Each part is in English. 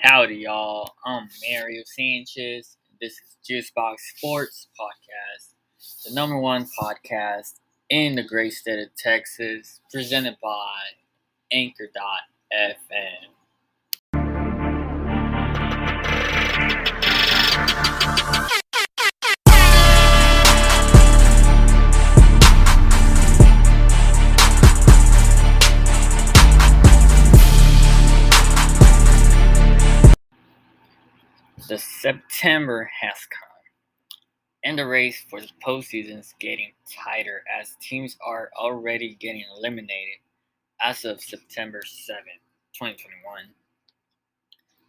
Howdy, y'all. I'm Mario Sanchez. This is Juicebox Sports Podcast, the number one podcast in the great state of Texas, presented by Anchor.fm. The September has come, and the race for the postseason is getting tighter as teams are already getting eliminated as of September 7th, 2021.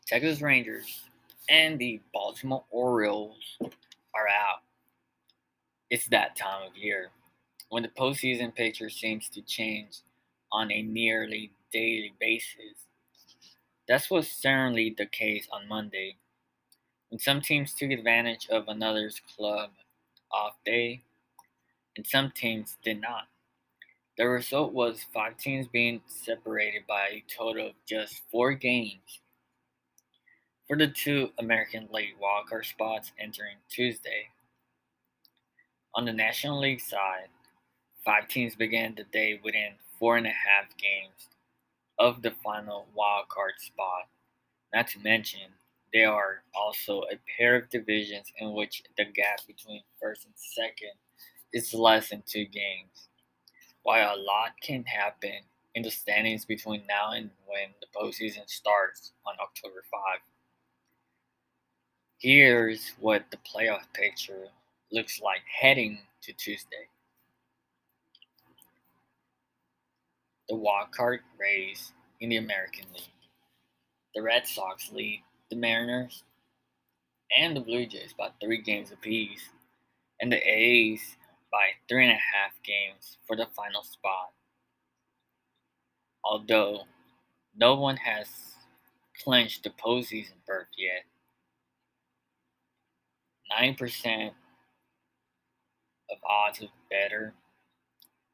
Texas Rangers and the Baltimore Orioles are out. It's that time of year when the postseason picture seems to change on a nearly daily basis. That was certainly the case on Monday, when some teams took advantage of another's club off day, and some teams did not. The result was 5 teams being separated by a total of just 4 games. For the 2 American League wildcard spots entering Tuesday. On the National League side, 5 teams began the day within 4.5 games of the final wildcard spot. Not to mention, there are also a pair of divisions in which the gap between first and second is less than 2 games. While a lot can happen in the standings between now and when the postseason starts on October 5. Here's what the playoff picture looks like heading to Tuesday. The wildcard race in the American League. The Red Sox lead the Mariners and the Blue Jays by 3 games apiece, and the A's by 3.5 games for the final spot. Although no one has clinched the postseason berth yet, 9% of odds are better.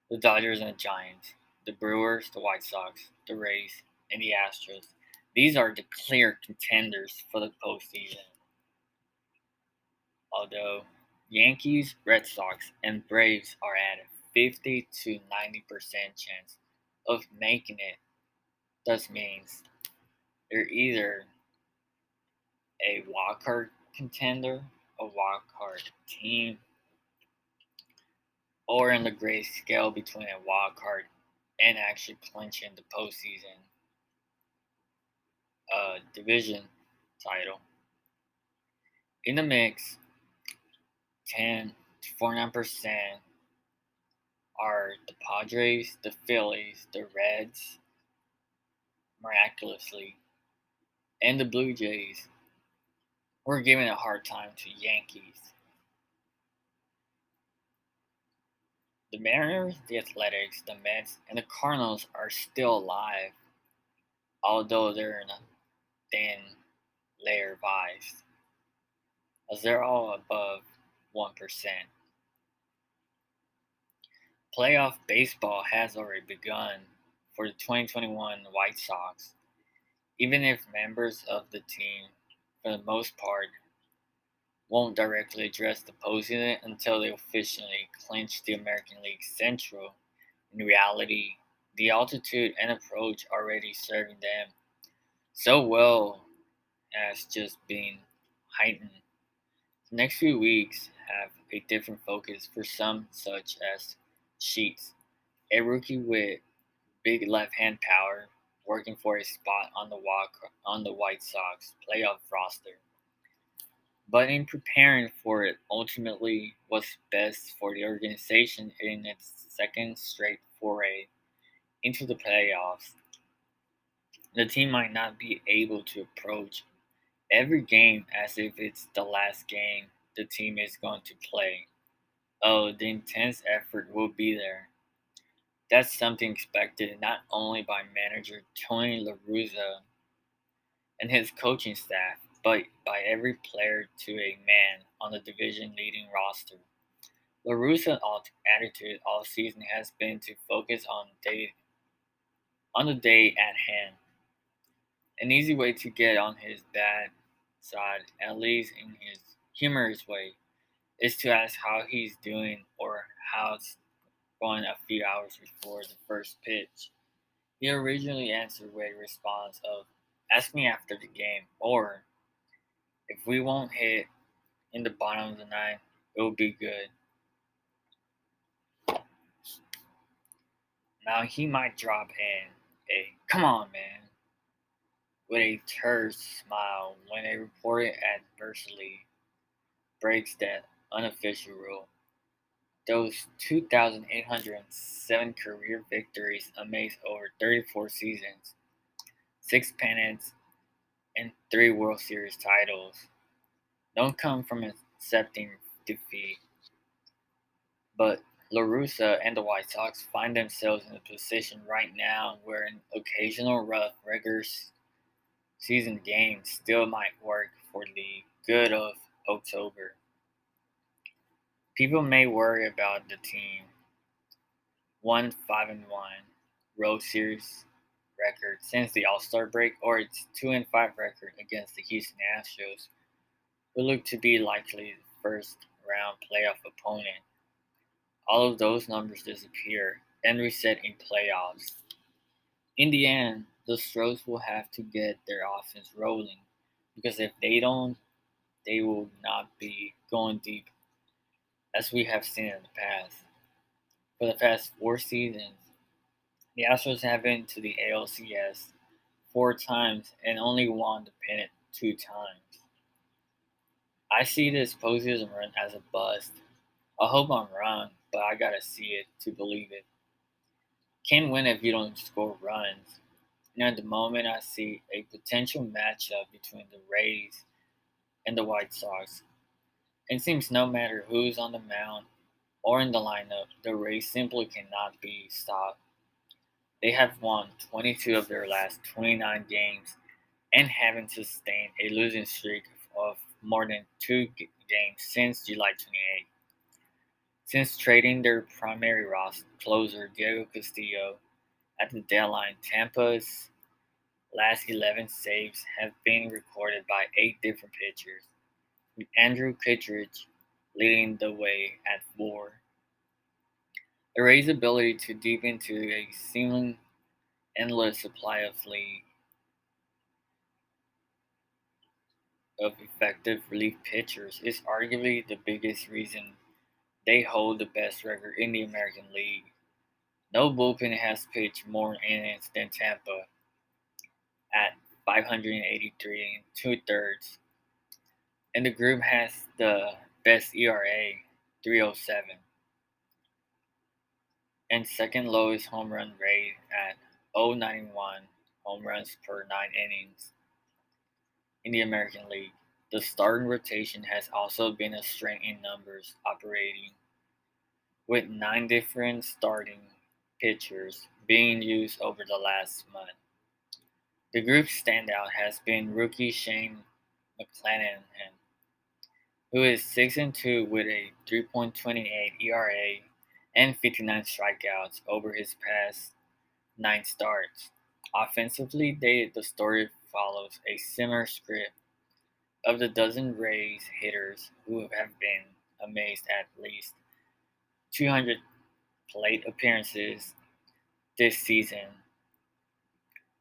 The Dodgers and the Giants, the Brewers, the White Sox, the Rays, and the Astros. These are the clear contenders for the postseason. Although Yankees, Red Sox, and Braves are at a 50 to 90% chance of making it. This means they're either a wildcard contender, a wildcard team, or in the gray scale between a wildcard and actually clinching the postseason division title. In the mix, 10 to 49% are the Padres, the Phillies, the Reds, miraculously, and the Blue Jays. We're giving a hard time to Yankees. The Mariners, the Athletics, the Mets, and the Cardinals are still alive, although they're in a thin layer of ice, as they're all above 1%. Playoff baseball has already begun for the 2021 White Sox, even if members of the team, for the most part, won't directly address the postseason until they officially clinch the American League Central. In reality, the altitude and approach already serving them so well as just being heightened. The next few weeks have a different focus for some, such as Sheets, a rookie with big left-hand power, working for a spot on the White Sox playoff roster. But in preparing for it, ultimately what's best for the organization in its second straight foray into the playoffs. The team might not be able to approach every game as if it's the last game the team is going to play. Oh, the intense effort will be there. That's something expected not only by manager Tony La Russa and his coaching staff, but by every player to a man on the division leading roster. La Russa's attitude all season has been to focus on the day at hand. An easy way to get on his bad side, at least in his humorous way, is to ask how he's doing or how it's going a few hours before the first pitch. He originally answered with a response of, "Ask me after the game," or, "If we won't hit in the bottom of the ninth, it will be good." Now he might drop in a "Come on, man," with a terse smile when a reporter adversely breaks that unofficial rule. Those 2,807 career victories amassed over 34 seasons, 6 pennants, and 3 World Series titles don't come from accepting defeat. But La Russa and the White Sox find themselves in a position right now where an occasional rough regular season game still might work for the good of October. People may worry about the team 1-5-1 road series record since the All-Star break, or its 2-5 record against the Houston Astros, who look to be likely the first round playoff opponent. All of those numbers disappear and reset in playoffs. In the end, the Stros will have to get their offense rolling because if they don't, they will not be going deep as we have seen in the past. For the past 4 seasons, the Astros have been to the ALCS 4 times and only won the pennant 2 times. I see this postseason run as a bust. I hope I'm wrong, but I gotta see it to believe it. Can't win if you don't score runs. And at the moment, I see a potential matchup between the Rays and the White Sox. It seems no matter who's on the mound or in the lineup, the Rays simply cannot be stopped. They have won 22 of their last 29 games and haven't sustained a losing streak of more than 2 games since July 28. Since trading their primary roster closer Diego Castillo at the deadline, Tampa's last 11 saves have been recorded by 8 different pitchers, with Andrew Kittredge leading the way at 4. The Rays' ability to deep into a seeming endless supply of effective relief pitchers is arguably the biggest reason they hold the best record in the American League. No bullpen has pitched more innings than Tampa at 583 and 2/3, and the group has the best ERA, 307, and second lowest home run rate at 0.91 home runs per 9 innings in the American League. The starting rotation has also been a strength in numbers, operating with 9 different starting pitchers being used over the last month. The group's standout has been rookie Shane McClanahan, who is 6-2 with a 3.28 ERA and 59 strikeouts over his past 9 starts. Offensively, the story follows a similar script of the dozen Rays hitters who have been amazed at least 200 plate appearances this season.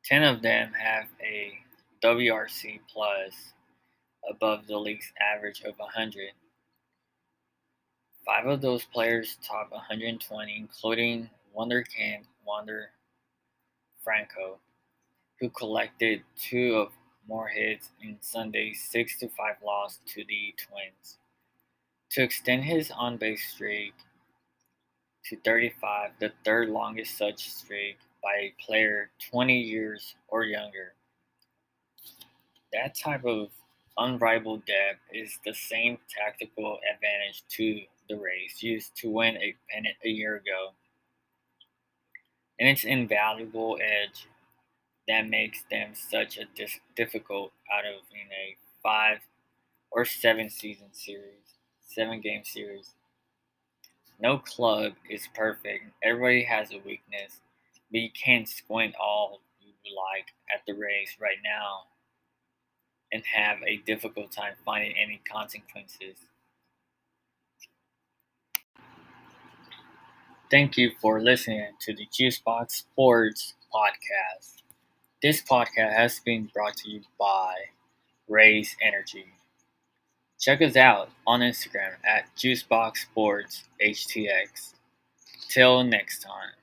10 of them have a WRC plus above the league's average of 100. 5 of those players top 120, including wonderkind Wander Franco, who collected 2 of more hits in Sunday's 6-5 loss to the Twins. To extend his on-base streak to 35, the third longest such streak by a player 20 years or younger. That type of unrivaled depth is the same tactical advantage to the Rays used to win a pennant a year ago, and it's invaluable edge that makes them such a difficult out of in a 7 game series. No club is perfect. Everybody has a weakness, but you can't squint all you like at the race right now and have a difficult time finding any consequences. Thank you for listening to the Juicebox Sports Podcast. This podcast has been brought to you by Raise Energy. Check us out on Instagram at JuiceboxSportsHTX. Till next time.